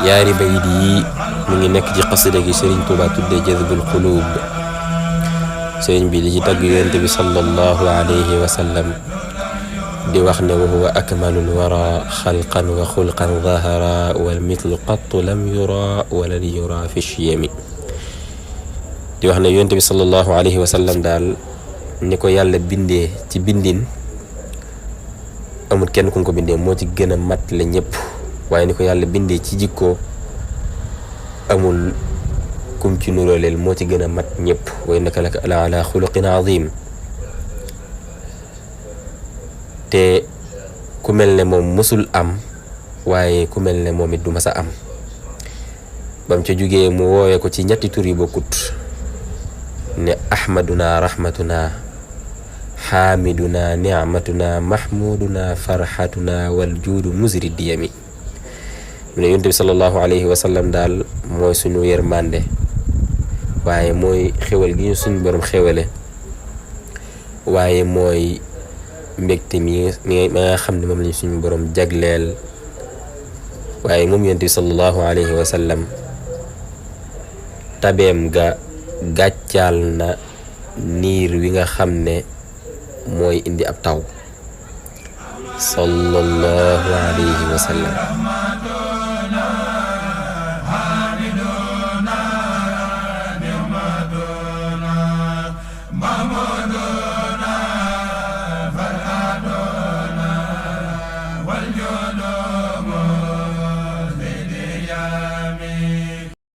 ñaari bayit yi mu ngi nekk ci xasida gi Sëriñ Tuubaa tuddee Jazbul Quluub. sëriñ bi di ci tagg yonent bi sallallahu alayhi wa sallam di wax ne wa huwa akmalul wara xalqan wa xulqan zahara wal mithlu qattu lam yura walan yura fi shiyami. di wax ne yonent bi sallallahu alayhi wa sallam daal ni ko yàlla bindee ci bindin amul kenn ku ko bindee moo ci gën a mat la ñëpp, waaye ni ko yàlla bindee ci jikko amul kum ci nuróoleel moo ci gën a mat ñëpp. wa innaka la ala xuluqin azim. te ku mel ne moom mësul am, waaye ku mel ne moom it du masa am. bam ca jógee mu woowee ko ci ñetti tur yi bokkut ne ahmaduna rahmatuna xaamiduna nicmatuna mahmuduna farxatuna wal juudu musri diyami. mu ne yonent bi sallallahu alayhi wa sallam daal mooy suñu yërmande, waaye mooy xewal gi ñu suñu borom xewale, waaye mooy mbégte mi nga xam ne moom lañu suñu borom jagleel. waaye moom yonent bi sallallahu alayhi wa sallam tabeem ga gàccaal na niir wi nga xam ne mooy indi ab taw sallallahu alayhi wa sallam.